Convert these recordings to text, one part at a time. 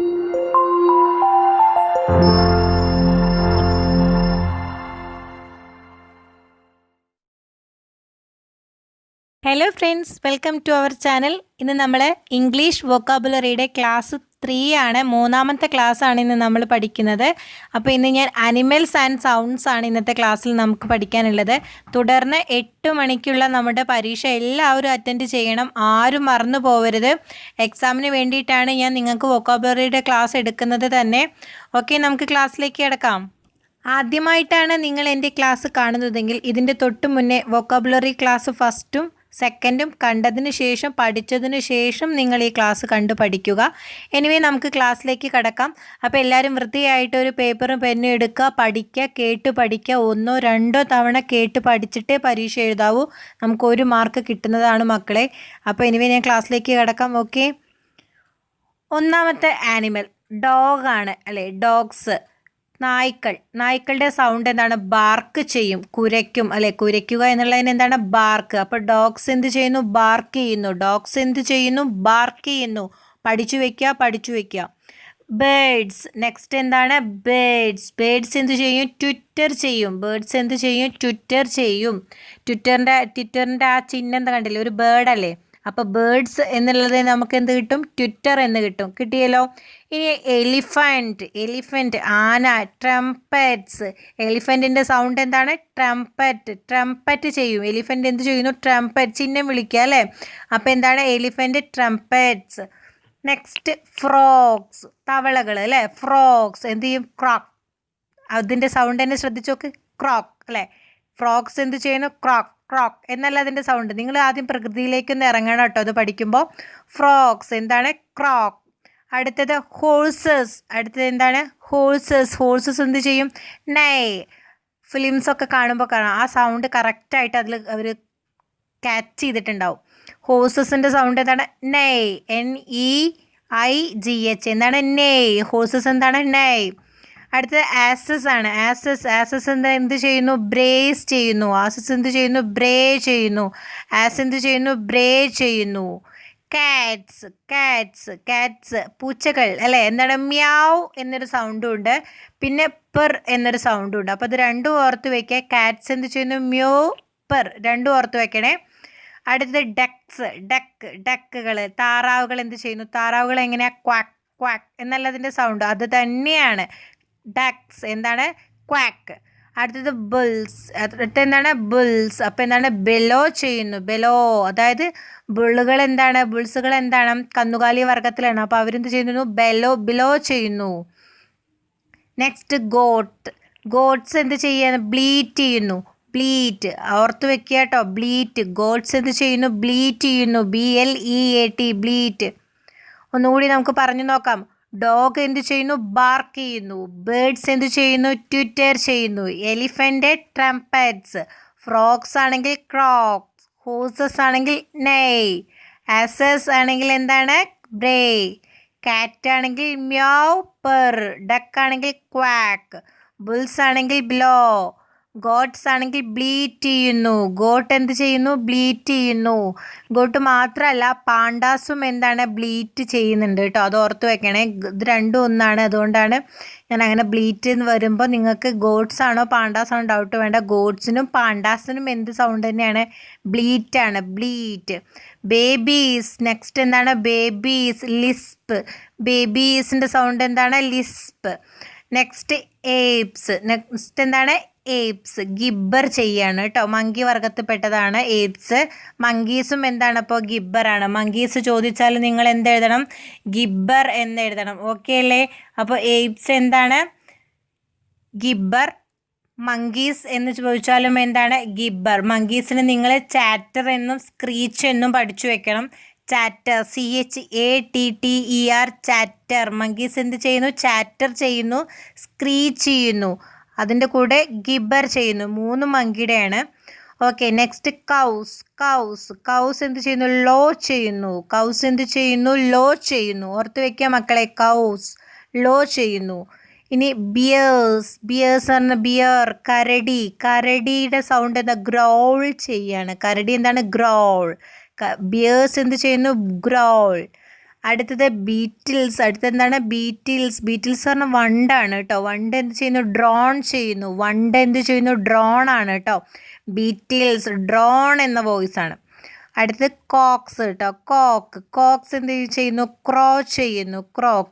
Hello friends, welcome to our channel. ഇന്ന് നമ്മൾ English വൊക്കാബുലറിയുടെ class 3 ആണ്, മൂന്നാമത്തെ ക്ലാസ് ആണ് ഇന്ന് നമ്മൾ പഠിക്കുന്നത്. അപ്പോൾ ഇന്ന് ഞാൻ അനിമൽസ് ആൻഡ് സൗണ്ട്സ് ആണ് ഇന്നത്തെ ക്ലാസ്സിൽ നമുക്ക് പഠിക്കാനുള്ളത്. തുടർന്ന് 8 മണിക്കുള്ള നമ്മുടെ പരീക്ഷ എല്ലാവരും അറ്റൻഡ് ചെയ്യണം, ആരും മറന്നു പോകരുത്. എക്സാമിന് വേണ്ടിയിട്ടാണ് ഞാൻ നിങ്ങൾക്ക് വൊക്കാബുലറിയുടെ ക്ലാസ് എടുക്കുന്നത് തന്നെ. ഓക്കെ, നമുക്ക് ക്ലാസ്സിലേക്ക് കിടക്കാം. ആദ്യമായിട്ടാണ് നിങ്ങൾ എൻ്റെ ക്ലാസ് കാണുന്നതെങ്കിൽ ഇതിൻ്റെ തൊട്ട് മുന്നേ വൊക്കാബുലറി ക്ലാസ് ഫസ്റ്റും സെക്കൻഡും കണ്ടതിന് ശേഷം പഠിച്ചതിന് ശേഷം നിങ്ങൾ ഈ ക്ലാസ് കണ്ടു പഠിക്കുക. എനിവേ നമുക്ക് ക്ലാസ്സിലേക്ക് കടക്കാം. അപ്പോൾ എല്ലാവരും വൃത്തിയായിട്ട് ഒരു പേപ്പറും പെന്നും എടുക്കുക, പഠിക്കുക, കേട്ട് പഠിക്കുക. 1 or 2 തവണ കേട്ട് പഠിച്ചിട്ടേ പരീക്ഷ എഴുതാവൂ. നമുക്ക് 1 മാർക്ക് കിട്ടുന്നതാണ് മക്കളെ. അപ്പോൾ എനിവേ ഞാൻ ക്ലാസ്സിലേക്ക് കടക്കാം. ഓക്കെ, ഒന്നാമത്തെ ആനിമൽ ഡോഗാണ് അല്ലേ, ഡോഗ്സ്. നായ്ക്കളുടെ സൗണ്ട് എന്താണ്? ബാർക്ക് ചെയ്യും, കുരയ്ക്കും അല്ലെ. കുരയ്ക്കുക എന്നുള്ളതിന് എന്താണ്? ബാർക്ക്. അപ്പോൾ ഡോഗ്സ് എന്ത് ചെയ്യുന്നു? ബാർക്ക് ചെയ്യുന്നു. ഡോഗ്സ് എന്ത് ചെയ്യുന്നു? ബാർക്ക് ചെയ്യുന്നു. പഠിച്ചു വയ്ക്കുക. ബേഡ്സ്. നെക്സ്റ്റ് എന്താണ്? ബേഡ്സ് എന്ത് ചെയ്യും? ട്വിറ്റർ ചെയ്യും. ബേഡ്സ് എന്ത് ചെയ്യും? ട്വിറ്റർ ചെയ്യും. ട്വിറ്ററിൻ്റെ ആ ചിഹ്നം എന്താ കണ്ടില്ലേ, ഒരു ബേർഡ് അല്ലേ. അപ്പോൾ ബേഡ്സ് എന്നുള്ളത് നമുക്ക് എന്ത് കിട്ടും? ട്വിറ്റർ എന്ന് കിട്ടും. കിട്ടിയല്ലോ. ഇനി എലിഫൻറ്റ് ആന. ട്രംപറ്റ്സ്. എലിഫൻറ്റിൻ്റെ സൗണ്ട് എന്താണ്? ട്രംപറ്റ് ചെയ്യും. എലിഫൻറ്റ് എന്ത് ചെയ്യുന്നു? ട്രംപറ്റ്, ചിഹ്നം വിളിക്കുക അല്ലേ. അപ്പോൾ എന്താണ്? Elephant trumpets. നെക്സ്റ്റ് ഫ്രോഗ്സ്, തവളകൾ അല്ലേ. ഫ്രോഗ്സ് എന്ത് ചെയ്യും? ക്രോക്ക്. അതിൻ്റെ സൗണ്ട് തന്നെ ശ്രദ്ധിച്ചു നോക്ക്, ക്രോക്ക് അല്ലേ. ഫ്രോഗ്സ് എന്ത് ചെയ്യുന്നു? ക്രോക്ക് എന്നല്ല അതിൻ്റെ സൗണ്ട്. നിങ്ങൾ ആദ്യം പ്രകൃതിയിലേക്കൊന്ന് ഇറങ്ങണം കേട്ടോ അത് പഠിക്കുമ്പോൾ. ഫ്രോഗ്സ് എന്താണ്? ക്രോക്ക്. അടുത്തത് ഹോഴ്സസ്. അടുത്തത് എന്താണ്? ഹോഴ്സസ് എന്ത് ചെയ്യും? നെയ്. ഫിലിംസൊക്കെ കാണുമ്പോൾ കാണാം, ആ സൗണ്ട് കറക്റ്റായിട്ട് അതിൽ അവർ ക്യാച്ച് ചെയ്തിട്ടുണ്ടാവും. ഹോഴ്സസിൻ്റെ സൗണ്ട് എന്താണ്? നെയ്. NEIGH. എന്താണ്? നെയ്. ഹോഴ്സസ് എന്താണ്? നെയ്. അടുത്തത് ആസസ് ആണ്. ആസസ് എന്ത് ചെയ്യുന്നു? ബ്രേസ് ചെയ്യുന്നു. ആസസ് എന്ത് ചെയ്യുന്നു? ബ്രേ ചെയ്യുന്നു. എന്ത് ചെയ്യുന്നു? ബ്രേ ചെയ്യുന്നു. കാറ്റ്സ് പൂച്ചകൾ അല്ലേ. എന്താണ്? മ്യാവ് എന്നൊരു സൗണ്ടും ഉണ്ട്, പിന്നെ പെർ എന്നൊരു സൗണ്ടും ഉണ്ട്. അപ്പോൾ അത് രണ്ടും ഓർത്ത് വയ്ക്കുക. കാറ്റ്സ് എന്ത് ചെയ്യുന്നു? മ്യോ, പെർ, രണ്ടും ഓർത്ത് വയ്ക്കണേ. അടുത്തത് ഡക്കുകൾ. താറാവുകൾ എന്ത് ചെയ്യുന്നു? താറാവുകൾ എങ്ങനെയാ? ക്വാക്ക് എന്നല്ല അതിൻ്റെ സൗണ്ട്, അത് തന്നെയാണ് ഡക്സ്. എന്താണ്? ക്വാക്ക്. അടുത്തത് ബുൾസ്. എന്താണ്? ബുൾസ്. അപ്പോൾ എന്താണ്? ബെലോ ചെയ്യുന്നു. ബെലോ അതായത് ബുള്ളുകൾ എന്താണ്? ബുൾസുകൾ എന്താണ്? കന്നുകാലി വർഗത്തിലാണ്. അപ്പോൾ അവരെന്ത് ചെയ്യുന്നു? ബിലോ ചെയ്യുന്നു. നെക്സ്റ്റ് ഗോട്ട്സ് എന്ത് ചെയ്യുന്നു? ബ്ലീറ്റ് ചെയ്യുന്നു. ബ്ലീറ്റ് ഓർത്ത് വെക്കുക കേട്ടോ, ബ്ലീറ്റ്. ഗോട്ട്സ് എന്ത് ചെയ്യുന്നു? ബ്ലീറ്റ് ചെയ്യുന്നു. BLEAT, bleat. ഒന്നുകൂടി നമുക്ക് പറഞ്ഞു നോക്കാം. ഡോഗ് എന്ത് ചെയ്യുന്നു? ബാർക്ക് ചെയ്യുന്നു. ബേഡ്സ് എന്ത് ചെയ്യുന്നു? ട്വിറ്റർ ചെയ്യുന്നു. Elephant trumpets. ഫ്രോഗ്സ് ആണെങ്കിൽ ക്രോക്സ്. ഹോഴ്സസ് ആണെങ്കിൽ നെയ്. ആസസ് ആണെങ്കിൽ എന്താണ്? ബ്രേ. കാറ്റ് ആണെങ്കിൽ മ്യാവ്, പെർ. ഡക്ക് ആണെങ്കിൽ ക്വാക്ക്. ബുൾസ് ആണെങ്കിൽ ബ്ലോ. ഗോട്ട്സ് ആണെങ്കിൽ ബ്ലീറ്റ് ചെയ്യുന്നു. ഗോട്ട് എന്ത് ചെയ്യുന്നു? ബ്ലീറ്റ് ചെയ്യുന്നു. ഗോട്ട് മാത്രമല്ല, പാണ്ടാസും എന്താണ്? ബ്ലീറ്റ് ചെയ്യുന്നുണ്ട് കേട്ടോ, അത് ഓർത്ത് വെക്കണേ. ഇത് രണ്ടും ഒന്നാണ്, അതുകൊണ്ടാണ് ഞാൻ അങ്ങനെ ബ്ലീറ്റ് എന്ന് വരുമ്പോൾ നിങ്ങൾക്ക് ഗോട്ട്സ് ആണോ പാണ്ടാസ് ആണോ ഡൗട്ട് വേണ്ട. ഗോട്ട്സിനും പാണ്ടാസിനും എന്ത് സൗണ്ട് തന്നെയാണ്? ബ്ലീറ്റാണ്, ബ്ലീറ്റ്. ബേബീസ്. നെക്സ്റ്റ് എന്താണ്? ബേബീസ്. ലിസ്പ്. ബേബീസിൻ്റെ സൗണ്ട് എന്താണ്? ലിസ്പ്. നെക്സ്റ്റ് ഏപ്സ്. നെക്സ്റ്റ് എന്താണ്? ഏപ്സ്. ഗിബ്ബർ ചെയ്യാണ് കേട്ടോ, മങ്കി വർഗത്തിൽപ്പെട്ടതാണ് ഏപ്സ്. മങ്കീസും എന്താണ്? അപ്പോൾ ഗിബ്ബറാണ്. മങ്കീസ് ചോദിച്ചാൽ നിങ്ങൾ എന്തെഴുതണം? ഗിബ്ബർ എന്നെഴുതണം. ഓക്കെ അല്ലേ? അപ്പോൾ ഏപ്സ് എന്താണ്? ഗിബ്ബർ. മങ്കീസ് എന്ന് ചോദിച്ചാലും എന്താണ്? ഗിബ്ബർ. മങ്കീസിന് നിങ്ങൾ ചാറ്റർ എന്നും സ്ക്രീച്ച് എന്നും പഠിച്ചു വെക്കണം. Chatter, CHATTER, chatter. മങ്കീസ് എന്ത് ചെയ്യുന്നു? ചാറ്റർ ചെയ്യുന്നു, സ്ക്രീച്ച് ചെയ്യുന്നു. അതിൻ്റെ കൂടെ ഗിബ്ബർ ചെയ്യുന്നു. 3 മങ്കിയുടെയാണ്. ഓക്കെ, നെക്സ്റ്റ് കൗസ് എന്ത് ചെയ്യുന്നു? ലോ ചെയ്യുന്നു. കൗസ് എന്ത് ചെയ്യുന്നു? ലോ ചെയ്യുന്നു. ഓർത്ത് വയ്ക്കുക മക്കളെ, കൗസ് ലോ ചെയ്യുന്നു. ഇനി ബിയേഴ്സ് പറഞ്ഞ ബിയർ. കരടിയുടെ സൗണ്ട് എന്താ? ഗ്രൗൾ ചെയ്യാണ്. കരടി എന്താണ്? ഗ്രൗൾ. ബിയേഴ്സ് എന്ത് ചെയ്യുന്നു? ഗ്രൗൾ. അടുത്തത് ബീറ്റിൽസ്. അടുത്തെന്താണ്? ബീറ്റിൽസ്. ബീറ്റിൽസ് പറഞ്ഞാൽ വണ്ടാണ് കേട്ടോ. വണ്ട് എന്ത് ചെയ്യുന്നു? ഡ്രോൺ ചെയ്യുന്നു. വണ്ട് എന്ത് ചെയ്യുന്നു? ഡ്രോൺ ആണ് കേട്ടോ. ബീറ്റിൽസ്, ഡ്രോൺ എന്ന വോയിസ് ആണ്. അടുത്തത് കോക്സ് കേട്ടോ. കോക്സ് എന്ത് ചെയ്യുന്നു? ക്രോ ചെയ്യുന്നു.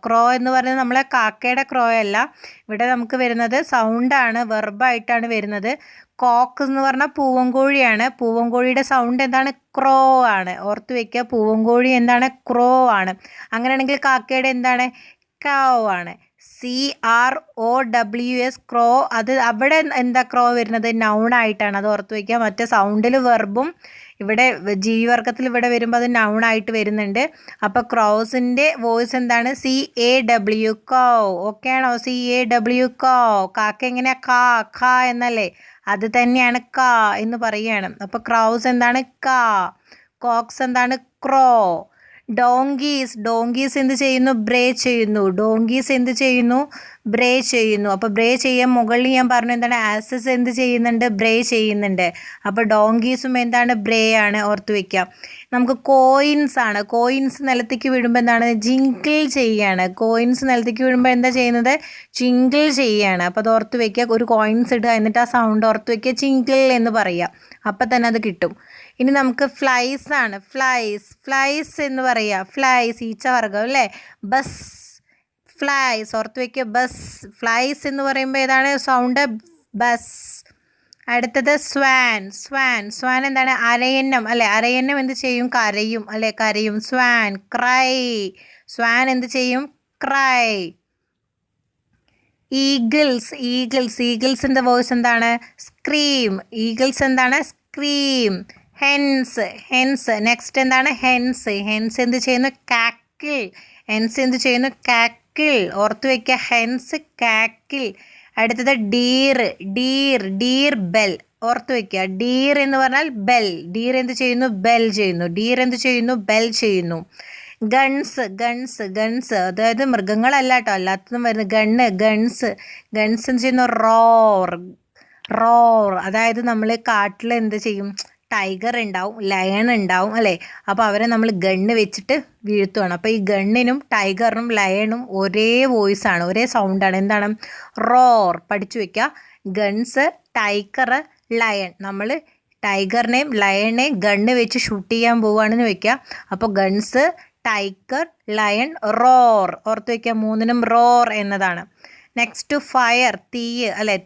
ക്രോ എന്ന് പറയുന്നത് നമ്മളെ കാക്കയുടെ ക്രോ അല്ല. ഇവിടെ നമുക്ക് വരുന്നത് സൗണ്ടാണ്, വെർബായിട്ടാണ് വരുന്നത്. കോക്ക് എന്ന് പറഞ്ഞാൽ പൂവൻകോഴിയാണ്. പൂവൻകോഴിയുടെ സൗണ്ട് എന്താണ്? ക്രോ ആണ്. ഓർത്ത് വെക്കുക, പൂവൻകോഴി എന്താണ്? ക്രോ ആണ്. അങ്ങനെയാണെങ്കിൽ കാക്കയുടെ എന്താണ്? കൗ ആണ്. CROWS, ക്രോ. അത് അവിടെ എന്താ ക്രോ വരുന്നത്? നൗണായിട്ടാണ്. അത് ഓർത്ത് വയ്ക്കുക. മറ്റേ സൗണ്ടിൽ വെർബും ഇവിടെ ജീവിവർഗത്തിൽ ഇവിടെ വരുമ്പോൾ അത് നൗണായിട്ട് വരുന്നുണ്ട്. അപ്പോൾ ക്രോസിൻ്റെ വോയിസ് എന്താണ്? CAW, കൗ. ഓക്കെ ആണോ? CAW, കൗ. കാക്ക എങ്ങനെയാ? ഖ എന്നല്ലേ? അത് തന്നെയാണ് ക എന്ന് പറയുകയാണ്. അപ്പോൾ ക്രൗസ് എന്താണ്? ക. കോക്സ് എന്താണ്? ക്രോ. ഡോങ്കീസ് എന്ത് ചെയ്യുന്നു? ബ്രേ ചെയ്യുന്നു. ഡോങ്കീസ് എന്ത് ചെയ്യുന്നു? ബ്രേ ചെയ്യുന്നു. അപ്പോൾ ബ്രേ ചെയ്യാൻ മുകളിൽ ഞാൻ പറഞ്ഞു എന്താണ്? ആസസ് എന്ത് ചെയ്യുന്നുണ്ട്? ബ്രേ ചെയ്യുന്നുണ്ട്. അപ്പോൾ ഡോങ്കീസും എന്താണ്? ബ്രേ ആണ്. ഓർത്ത് വയ്ക്കാം. നമുക്ക് കോയിൻസ് ആണ്. കോയിൻസ് നിലത്തേക്ക് വീഴുമ്പോൾ എന്താണ്? ജിങ്കിൾ ചെയ്യാണ്. കോയിൻസ് നിലത്തേക്ക് വീഴുമ്പോൾ എന്താ ചെയ്യുന്നത്? ജിങ്കിൾ ചെയ്യാണ്. അപ്പോൾ അത് ഓർത്ത് വയ്ക്കുക. ഒരു കോയിൻസ് ഇടുക, എന്നിട്ട് ആ സൗണ്ട് ഓർത്ത് വയ്ക്കുക, ജിങ്കിൾ എന്ന് പറയുക. അപ്പം തന്നെ അത് കിട്ടും. ഇനി നമുക്ക് ഫ്ലൈസ് ആണ്. ഫ്ലൈസ് എന്ന് പറയുക. ഫ്ലൈസ് ഈച്ചവർഗം അല്ലേ? Bus, flies. ഓർത്ത് വയ്ക്കുക, ബസ്. ഫ്ലൈസ് എന്ന് പറയുമ്പോൾ ഏതാണ് സൗണ്ട്? ബസ്. അടുത്തത് സ്വാൻ എന്താണ്? അരയന്നം അല്ലേ? അരയന്നം എന്ത് ചെയ്യും? കരയും അല്ലേ? കരയും. സ്വാൻ. ക്രൈ. സ്വാൻ എന്ത് ചെയ്യും? ക്രൈ. ഈഗിൾസിൻ്റെ വോയിസ് എന്താണ്? സ്ക്രീം. ഈഗിൾസ് എന്താണ്? സ്ക്രീം. ഹെൻസ്. നെക്സ്റ്റ് എന്താണ്? ഹെൻസ് എന്ത് ചെയ്യുന്നു? കാക്കിൾ. എന്ത് ചെയ്യുന്നു? കാക്കിൾ. ഓർത്ത് വയ്ക്കുക, ഹെൻസ്, കാക്കിൾ. അടുത്തത് ഡീർ ബെൽ. ഓർത്ത് വയ്ക്കുക, ഡീർ എന്ന് പറഞ്ഞാൽ ബെൽ. ഡീർ എന്ത് ചെയ്യുന്നു? ബെൽ ചെയ്യുന്നു. ഡീർ എന്ത് ചെയ്യുന്നു? ബെൽ ചെയ്യുന്നു. ഗൺസ്. അതായത് മൃഗങ്ങളല്ല കേട്ടോ, അല്ലാത്തതും വരുന്നത്. ഗൺസ് എന്ത് ചെയ്യുന്നു? റോർ. അതായത് നമ്മൾ കാട്ടിൽ എന്ത് ചെയ്യും? ടൈഗർ ഉണ്ടാവും, ലയൺ ഉണ്ടാവും അല്ലേ? അപ്പോൾ അവരെ നമ്മൾ ഗണ്ണ് വെച്ചിട്ട് വീഴ്ത്തുകയാണ്. അപ്പോൾ ഈ ഗണ്ണിനും ടൈഗറിനും ലയണും ഒരേ വോയിസാണ്, ഒരേ സൗണ്ടാണ്. എന്താണ്? റോർ. പഠിച്ചു വയ്ക്കുക. Guns, tiger, lion. നമ്മൾ ടൈഗറിനെയും ലയണിനെയും ഗണ്ണ് വെച്ച് ഷൂട്ട് ചെയ്യാൻ പോവുകയാണെന്ന് വയ്ക്കുക. അപ്പോൾ ഗൺസ്, ടൈഗർ, ലയൺ, റോർ. ഓർത്ത് വയ്ക്കുക, മൂന്നിനും റോർ എന്നതാണ്. Next fire. തീയ് അല്ലേ?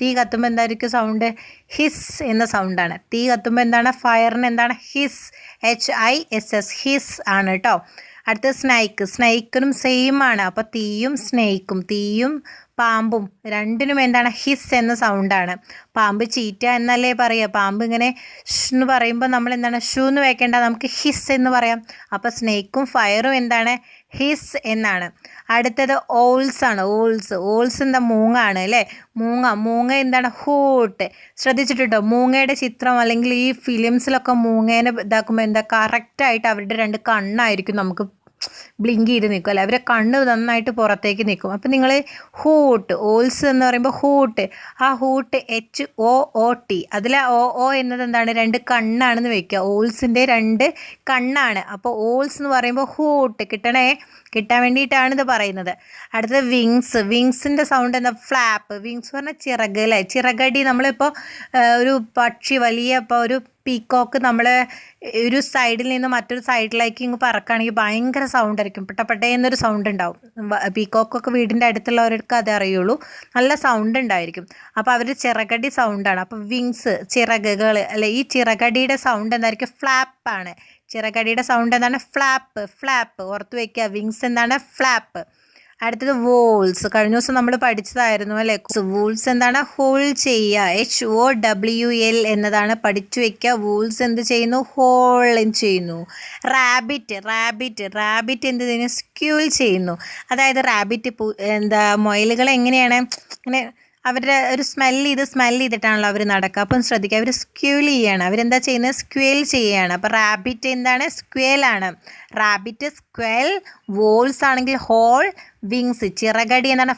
തീ കത്തുമ്പോൾ എന്തായിരിക്കും സൗണ്ട്? ഹിസ് എന്ന സൗണ്ടാണ്. തീ കത്തുമ്പോൾ എന്താണ്? ഫയറിന് എന്താണ്? HISS, ഹിസ് ആണ് കേട്ടോ. അടുത്ത സ്നൈക്കിനും സെയിം ആണ്. അപ്പോൾ തീയും സ്നേക്കും, തീയും പാമ്പും രണ്ടിനും എന്താണ്? ഹിസ് എന്ന സൗണ്ടാണ്. പാമ്പ് ചീറ്റ എന്നല്ലേ പറയുക? പാമ്പ് ഇങ്ങനെ എന്ന് പറയുമ്പോൾ നമ്മൾ എന്താണ്? ഷൂ എന്ന് വെക്കേണ്ട, നമുക്ക് ഹിസ് എന്ന് പറയാം. അപ്പോൾ സ്നേക്കും ഫയറും എന്താണ്? ഹിസ് എന്നാണ്. അടുത്തത് ഓൾസ് ആണ്. ഓൾസ് എന്താ? മൂങ്ങാണ് അല്ലേ? മൂങ്ങ എന്താണ്? ഹൂട്ട്. ശ്രദ്ധിച്ചിട്ടുണ്ടോ? മൂങ്ങയുടെ ചിത്രം അല്ലെങ്കിൽ ഈ ഫിലിംസിലൊക്കെ മൂങ്ങേനെ ഇതാക്കുമ്പോൾ എന്താ? കറക്റ്റായിട്ട് അവരുടെ രണ്ട് കണ്ണായിരിക്കും നമുക്ക് ബ്ലിങ്ക് ചെയ്ത് നിൽക്കും അല്ലേ? അവരെ കണ്ണ് നന്നായിട്ട് പുറത്തേക്ക് നിൽക്കും. അപ്പം നിങ്ങൾ ഹൂട്ട്, ഓൾസ് എന്ന് പറയുമ്പോൾ ഹൂട്ട്, ആ ഹൂട്ട് HOOT, അതിൽ OO എന്നത് എന്താണ്? രണ്ട് കണ്ണാണെന്ന് വെക്കുക. ഓൾസിൻ്റെ രണ്ട് കണ്ണാണ്. അപ്പോൾ ഓൾസ് എന്ന് പറയുമ്പോൾ ഹൂട്ട് കിട്ടാൻ വേണ്ടിയിട്ടാണ് ഇത് പറയുന്നത്. അടുത്തത് വിങ്സിൻ്റെ സൗണ്ട് എന്താ? ഫ്ലാപ്പ്. വിങ്സ് പറഞ്ഞാൽ ചിറക് അല്ലേ? ചിറകടി. നമ്മളിപ്പോൾ ഒരു പക്ഷി വലിയ ഇപ്പോൾ ഒരു പീക്കോക്ക് നമ്മൾ ഒരു സൈഡിൽ നിന്ന് മറ്റൊരു സൈഡിലേക്ക് ഇങ്ങ് പറക്കുകയാണെങ്കിൽ ഭയങ്കര സൗണ്ട് ആയിരിക്കും. പെട്ടപ്പെട്ടേ എന്നൊരു സൗണ്ട് ഉണ്ടാവും. പീക്കോക്കൊക്കെ വീടിൻ്റെ അടുത്തുള്ളവർക്ക് അതേ അറിയുള്ളൂ. നല്ല സൗണ്ട് ഉണ്ടായിരിക്കും. അപ്പോൾ അവർ ചിറകടി സൗണ്ടാണ്. അപ്പോൾ വിങ്സ്, ചിറകുകൾ അല്ലെ? ഈ ചിറകടിയുടെ സൗണ്ട് എന്തായിരിക്കും? ഫ്ലാപ്പാണ്. ചിറകടിയുടെ സൗണ്ട് എന്താണ്? ഫ്ലാപ്പ്. ഓർത്ത് വയ്ക്കുക, വിങ്സ് എന്താണ്? ഫ്ലാപ്പ്. അടുത്തത് വോൾസ്. കഴിഞ്ഞ ദിവസം നമ്മൾ പഠിച്ചതായിരുന്നു അല്ലേ? വോൾസ് എന്താണ്? ഹോൾ ചെയ്യുക. HOWL എന്നതാണ്. പഠിച്ചു വയ്ക്കുക. വോൾസ് എന്ത് ചെയ്യുന്നു? ഹോൾ ചെയ്യുന്നു. റാബിറ്റ് എന്ത് ചെയ്യുന്നു? സ്ക്യൂൾ ചെയ്യുന്നു. അതായത് റാബിറ്റ് മുയലുകൾ എങ്ങനെയാണ്? ഇങ്ങനെ അവരുടെ ഒരു സ്മെല്ല് ചെയ്തിട്ടാണല്ലോ അവർ നടക്കുക. അപ്പം ശ്രദ്ധിക്കുക, അവർ സ്ക്യൂൽ ചെയ്യാണ്. അവരെന്താ ചെയ്യുന്നത്? സ്ക്വേൽ ചെയ്യുകയാണ്. അപ്പോൾ റാബിറ്റ് എന്താണ്? സ്ക്വേലാണ്. റാബിറ്റ് സ്ക്വേൽ. വോൾസ് ആണെങ്കിൽ ഹോൾ. വിങ്സ് ചിറകടി എന്താണ്?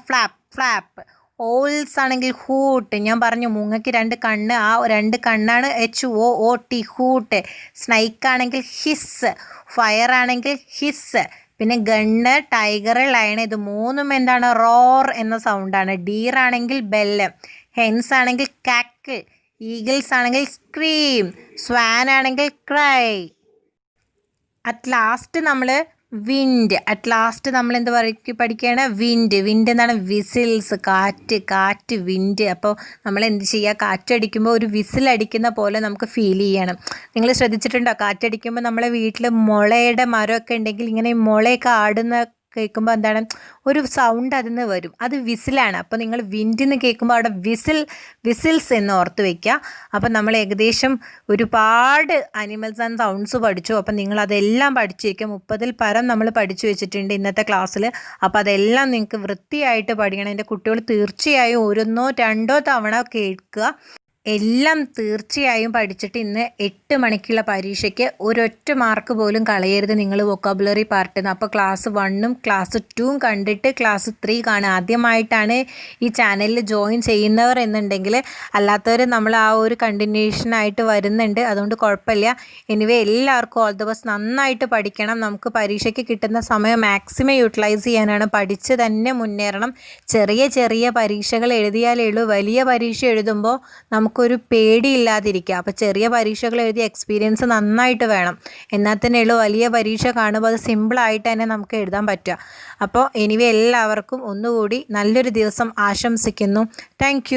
ഫ്ലാപ്പ്. ഓൾസ് ആണെങ്കിൽ ഹൂട്ട്. ഞാൻ പറഞ്ഞു മൂങ്ങയ്ക്ക് രണ്ട് കണ്ണ്, ആ രണ്ട് കണ്ണാണ് HOOT, ഹൂട്ട്. സ്നൈക്ക് ആണെങ്കിൽ ഹിസ്. ഫയർ ആണെങ്കിൽ ഹിസ്. പിന്നെ ഗണ്ണ്, ടൈഗർ, ലയൺ ഇത് മൂന്നും എന്താണ്? റോർ എന്ന സൗണ്ടാണ്. ഡീർ ആണെങ്കിൽ ബെല്ല്, ഹെൻസ് ആണെങ്കിൽ കാക്കിൾ, ഈഗിൾസ് ആണെങ്കിൽ സ്ക്രീം, സ്വാൻ ആണെങ്കിൽ ക്രൈ. അറ്റ് ലാസ്റ്റ് നമ്മൾ നമ്മൾ എന്ത് പഠിക്കുകയാണ്? വിൻഡ് എന്താണ്? വിസിൽസ്, കാറ്റ് വിൻഡ്. അപ്പോൾ നമ്മൾ എന്ത് ചെയ്യുക? കാറ്റടിക്കുമ്പോൾ ഒരു വിസിലടിക്കുന്ന പോലെ നമുക്ക് ഫീൽ ചെയ്യണം. നിങ്ങൾ ശ്രദ്ധിച്ചിട്ടുണ്ടോ? കാറ്റടിക്കുമ്പോൾ നമ്മളെ വീട്ടിൽ മുളയുടെ മരമൊക്കെ ഉണ്ടെങ്കിൽ ഇങ്ങനെ മുളയൊക്കെ ആടുന്ന കേൾക്കുമ്പോൾ എന്താണ്? ഒരു സൗണ്ട് അതിൽ നിന്ന് വരും. അത് വിസിലാണ്. അപ്പോൾ നിങ്ങൾ വിൻഡ് എന്ന് കേൾക്കുമ്പോൾ അവിടെ വിസിൽസ് എന്ന് ഓർത്ത് വയ്ക്കുക. അപ്പം നമ്മൾ ഏകദേശം ഒരുപാട് അനിമൽസ് ആൻഡ് സൗണ്ട്സ് പഠിച്ചു. അപ്പം നിങ്ങളതെല്ലാം പഠിച്ചിരിക്കുക. 30-ൽ പരം നമ്മൾ പഠിച്ചു വെച്ചിട്ടുണ്ട് ഇന്നത്തെ ക്ലാസ്സിൽ. അപ്പോൾ അതെല്ലാം നിങ്ങൾക്ക് വൃത്തിയായിട്ട് പഠിക്കണം. എൻ്റെ കുട്ടികൾ തീർച്ചയായും 1 or 2 തവണ കേൾക്കുക. എല്ലാം തീർച്ചയായും പഠിച്ചിട്ട് ഇന്ന് 8 മണിക്കുള്ള പരീക്ഷയ്ക്ക് ഒരൊറ്റ മാർക്ക് പോലും കളയരുത് നിങ്ങൾ വൊക്കാബുലറി പാർട്ടിൽ നിന്ന്. അപ്പോൾ ക്ലാസ് 1ഉം ക്ലാസ് 2ഉം കണ്ടിട്ട് ക്ലാസ് 3 കാണുക. ആദ്യമായിട്ടാണ് ഈ ചാനലിൽ ജോയിൻ ചെയ്യുന്നവർ എന്നുണ്ടെങ്കിൽ, അല്ലാത്തവർ നമ്മൾ ആ ഒരു കണ്ടിന്യൂഷനായിട്ട് വരുന്നുണ്ട്. അതുകൊണ്ട് കുഴപ്പമില്ല. എനിവേ എല്ലാവർക്കും ഓൾ ദി ബെസ്റ്റ്. നന്നായിട്ട് പഠിക്കണം. നമുക്ക് പരീക്ഷയ്ക്ക് കിട്ടുന്ന സമയം മാക്സിമം യൂട്ടിലൈസ് ചെയ്യാനാണ്. പഠിച്ച് തന്നെ മുന്നേറണം. ചെറിയ പരീക്ഷകൾ എഴുതിയാലേ ഉള്ളൂ. വലിയ പരീക്ഷ എഴുതുമ്പോൾ നമുക്കൊരു പേടിയില്ലാതിരിക്കുക. അപ്പോൾ ചെറിയ പരീക്ഷകൾ എഴുതിയ എക്സ്പീരിയൻസ് നന്നായിട്ട് വേണം. എന്നാൽ തന്നെ ഉള്ളൂ വലിയ പരീക്ഷ കാണുമ്പോൾ അത് സിമ്പിളായിട്ട് തന്നെ നമുക്ക് എഴുതാൻ പറ്റുക. അപ്പോൾ എനിവേ എല്ലാവർക്കും ഒന്നുകൂടി നല്ലൊരു ദിവസം ആശംസിക്കുന്നു. താങ്ക്